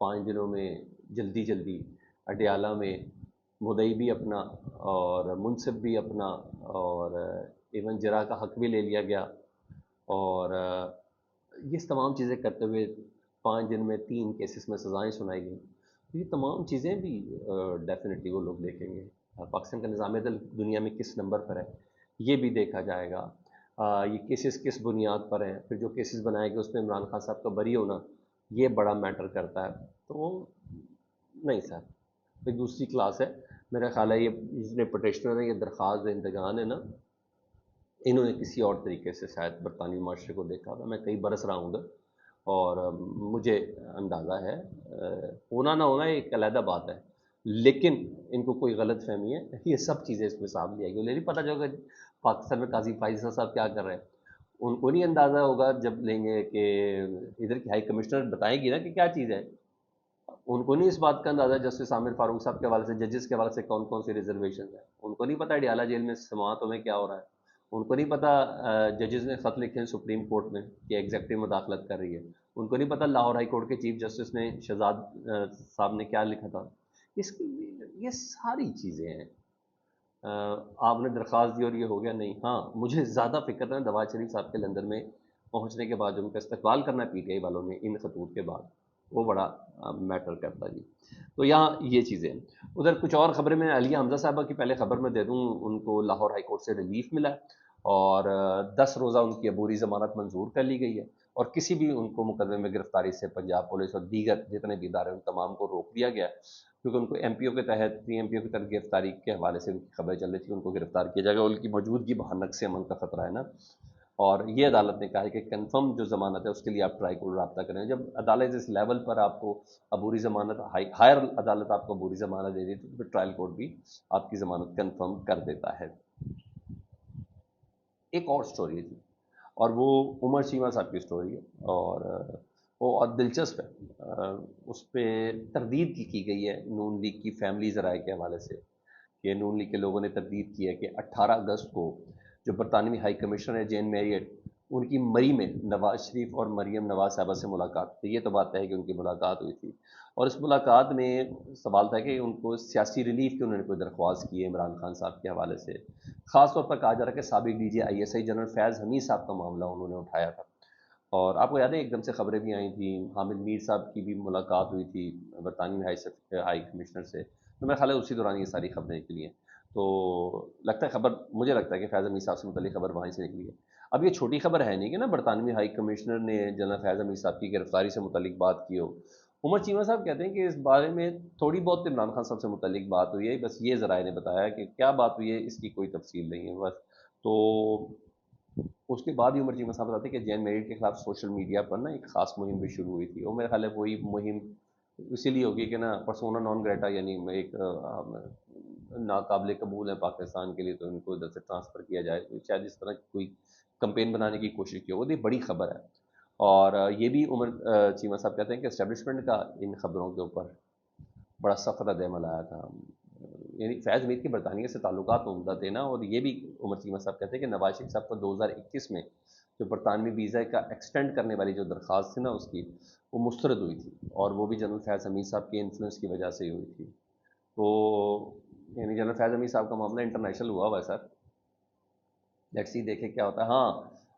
5 دنوں میں جلدی جلدی اڈیالہ میں مدعی بھی اپنا اور منصف بھی اپنا اور ایون جرا کا حق بھی لے لیا گیا، اور یہ تمام چیزیں کرتے ہوئے 5 دن میں 3 کیسز میں سزائیں سنائی گئیں. یہ تمام چیزیں بھی ڈیفینیٹلی وہ لوگ دیکھیں گے. پاکستان کا نظام عدل دنیا میں کس نمبر پر ہے یہ بھی دیکھا جائے گا. یہ کیسز کس بنیاد پر ہیں، پھر جو کیسز بنائے گئے اس میں عمران خان صاحب کا بری ہونا یہ بڑا میٹر کرتا ہے. تو نہیں سر، ایک دوسری کلاس ہے میرا خیال ہے. یہ جتنے پٹیشنر ہیں، یہ درخواست دہندگان ہیں نا، انہوں نے کسی اور طریقے سے شاید برطانوی معاشرے کو دیکھا تھا. میں کئی برس رہا ہوں ادھر، اور مجھے اندازہ ہے ہونا نہ ہونا ایک علیحدہ بات ہے، لیکن ان کو کوئی غلط فہمی ہے، یہ سب چیزیں اس میں سامنے آئی گی. نہیں پتہ جو کہ پاکستان میں قاضی فائز صاحب کیا کر رہے ہیں، ان کو نہیں اندازہ ہوگا جب لیں گے کہ ادھر کی ہائی کمشنر بتائے گی نا کہ کیا چیز ہے. ان کو نہیں اس بات کا اندازہ جسٹس عامر فاروق صاحب کے حوالے سے، ججز کے حوالے سے کون کون سی ریزرویشن ہیں. ان کو نہیں پتا ڈیالہ جیل میں سماعتوں میں کیا ہو رہا ہے. ان کو نہیں پتا ججز نے خط لکھے ہیں سپریم کورٹ میں کہ ایگزیکٹو مداخلت کر رہی ہے. ان کو نہیں پتا لاہور ہائی کورٹ کے چیف جسٹس نے شہزاد صاحب نے کیا لکھا تھا. اس یہ ساری چیزیں ہیں. آپ نے درخواست دی اور یہ ہو گیا نہیں. ہاں مجھے زیادہ فکر ہے نواز شریف صاحب کے لندن میں پہنچنے کے بعد جو ان کا استقبال کرنا پی ٹی آئی والوں نے ان خطوط کے بعد، وہ بڑا میٹر کرتا جی. تو یہاں یہ چیزیں. ادھر کچھ اور خبریں میں علیہ حمزہ صاحبہ کی پہلے خبر میں دے دوں. ان کو لاہور ہائی کورٹ سے ریلیف ملا ہے اور 10 روزہ ان کی عبوری ضمانت منظور کر لی گئی ہے، اور کسی بھی ان کو مقدمے میں گرفتاری سے پنجاب پولیس اور دیگر جتنے بھی ادارے ان تمام کو روک دیا گیا ہے، کیونکہ ان کو ایم پی او کے تحت پی ایم پی او کے تحت گرفتاری کے حوالے سے ان کی خبریں چل رہی تھی ان کو گرفتار کیا جائے گا. ان کی موجودگی بہت نقص امن کا خطرہ ہے نا. اور یہ عدالت نے کہا ہے کہ کنفرم جو ضمانت ہے اس کے لیے آپ ٹرائی کو رابطہ کریں. جب عدالت اس لیول پر آپ کو عبوری ضمانت، ہائر عدالت آپ کو عبوری ضمانت دے دی تو پھر ٹرائل کورٹ بھی آپ کی ضمانت کنفرم کر دیتا ہے. ایک اور سٹوری ہے جی، اور وہ عمر چیمہ صاحب کی سٹوری ہے، اور وہ اور دلچسپ ہے. اس پہ تردید کی گئی ہے نون لیگ کی فیملی ذرائع کے حوالے سے، کہ نون لیگ کے لوگوں نے تردید کی ہے کہ 18 اگست کو جو برطانوی ہائی کمشنر ہے جین میریٹ، ان کی مری میں نواز شریف اور مریم نواز صاحبہ سے ملاقات تھی. یہ تو بات ہے کہ ان کی ملاقات ہوئی تھی، اور اس ملاقات میں سوال تھا کہ ان کو سیاسی ریلیف کی انہوں نے کوئی درخواست کی ہے عمران خان صاحب کے حوالے سے. خاص طور پر کہا جا رہا ہے کہ سابق D G I S I general Faiz Hameed صاحب کا معاملہ انہوں نے اٹھایا تھا. اور آپ کو یاد ہے ایک دم سے خبریں بھی آئی تھیں، حامد میر صاحب کی بھی ملاقات ہوئی تھی برطانوی ہائی کمشنر سے. تو میرا خیال ہے اسی دوران یہ ساری خبریں نکلی ہیں. تو لگتا ہے خبر، مجھے لگتا ہے کہ فیض حمید صاحب سے متعلق خبر وہیں سے نکلی ہے. اب یہ چھوٹی خبر ہے نہیں کہ نا برطانوی ہائی کمشنر نے جنرل فیض حمید صاحب کی گرفتاری سے متعلق بات کی ہو. عمر چیمہ صاحب کہتے ہیں کہ اس بارے میں تھوڑی بہت عمران خان صاحب سے متعلق بات ہوئی ہے، بس یہ ذرائع نے بتایا کہ کیا بات ہوئی ہے اس کی کوئی تفصیل نہیں ہے بس. تو اس کے بعد ہی عمر چیمہ صاحب بتاتے ہیں کہ جین میریٹ کے خلاف سوشل میڈیا پر نا ایک خاص مہم بھی شروع ہوئی تھی. اور میرا خیال ہے وہی مہم اسی لیے ہوگی کہ نا پرسونا نان گریٹا، یعنی ایک ناقابل قبول ہے پاکستان کے لیے، تو ان کو ادھر سے ٹرانسفر کیا جائے. شاید اس طرح کوئی کمپین بنانے کی کوشش کی وہ بڑی خبر ہے. اور یہ بھی عمر چیمہ صاحب کہتے ہیں کہ اسٹیبلشمنٹ کا ان خبروں کے اوپر بڑا سخت رد عمل آیا تھا. یعنی فیض حمید کے برطانیہ سے تعلقات عمدہ تھے نا. اور یہ بھی عمر چیمہ صاحب کہتے ہیں کہ نواز شریف صاحب کو 2021 میں جو برطانوی ویزا کا ایکسٹینڈ کرنے والی جو درخواست تھی نا اس کی، وہ مسترد ہوئی تھی، اور وہ بھی جنرل فیض حمید صاحب کے انفلوئنس کی وجہ سے ہی ہوئی تھی. تو یعنی جنرل فیض حمید صاحب کا معاملہ انٹرنیشنل ہوا ہوا ہے سر. لیٹس سی دیکھیں کیا ہوتا ہے. ہاں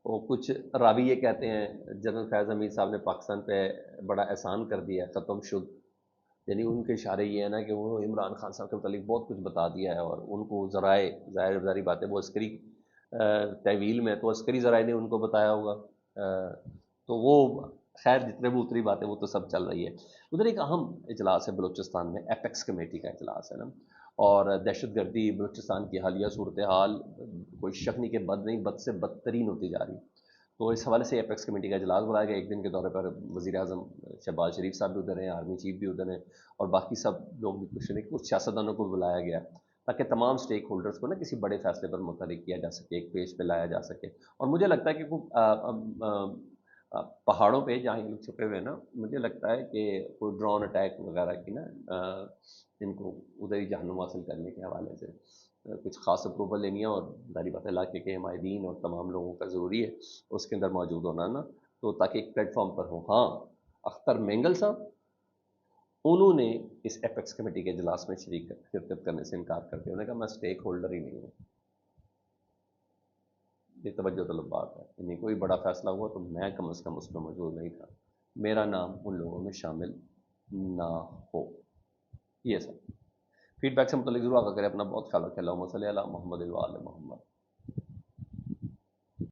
وہ کچھ راوی یہ کہتے ہیں جنرل فیض حمید صاحب نے پاکستان پہ بڑا احسان کر دیا ہے، ختم شد. یعنی ان کے اشارے یہ ہے نا کہ وہ عمران خان صاحب کے متعلق بہت کچھ بتا دیا ہے، اور ان کو ذرائع ظاہر بات ہے وہ عسکری تحویل میں، تو عسکری ذرائع نے ان کو بتایا ہوگا. تو وہ خیر جتنے بھی اتری باتیں وہ تو سب چل رہی ہے. ادھر ایک اہم اجلاس ہے بلوچستان میں، ایپیکس کمیٹی کا اجلاس ہے نا. اور دہشت گردی بلوچستان کی حالیہ صورتحال کوئی شک نہیں کہ بد نہیں، بد سے بدترین ہوتی جا رہی. تو اس حوالے سے ایپیکس کمیٹی کا اجلاس بلایا گیا. ایک دن کے دورے پر وزیر اعظم شہباز شریف صاحب بھی ادھر ہیں، آرمی چیف بھی ادھر ہیں، اور باقی سب لوگ بھی کچھ سیاستدانوں کو بلایا گیا تاکہ تمام سٹیک ہولڈرز کو نا کسی بڑے فیصلے پر متحرک کیا جا سکے، ایک پیج پہ لایا جا سکے. اور مجھے لگتا ہے کہ پہاڑوں پہ جہاں یہ لوگ چھپے ہوئے ہیں نا، مجھے لگتا ہے کہ کوئی ڈرون اٹیک وغیرہ کی نا ان کو ادھر ہی جہنم حاصل کرنے کے حوالے سے کچھ خاص اپروول لینی ہے. اور ظاہری بات ہے علاقے کے حمایدین اور تمام لوگوں کا ضروری ہے اس کے اندر موجود ہونا نا، تو تاکہ ایک پلیٹ فارم پر ہو. ہاں اختر مینگل صاحب، انہوں نے اس ایپیکس کمیٹی کے اجلاس میں شرکت کرنے سے انکار کر کے انہوں نے کہا میں سٹیک ہولڈر ہی نہیں ہوں. یہ توجہ طلب بات ہے، یعنی کوئی بڑا فیصلہ ہوا تو میں کم از کم اس میں موجود نہیں تھا، میرا نام ان لوگوں میں شامل نہ ہو. یہ سب فیڈ بیک سے متعلق ضرور آگاہ کریں. اپنا بہت خیال رکھیں. اللہم صلی علی محمد و آل محمد.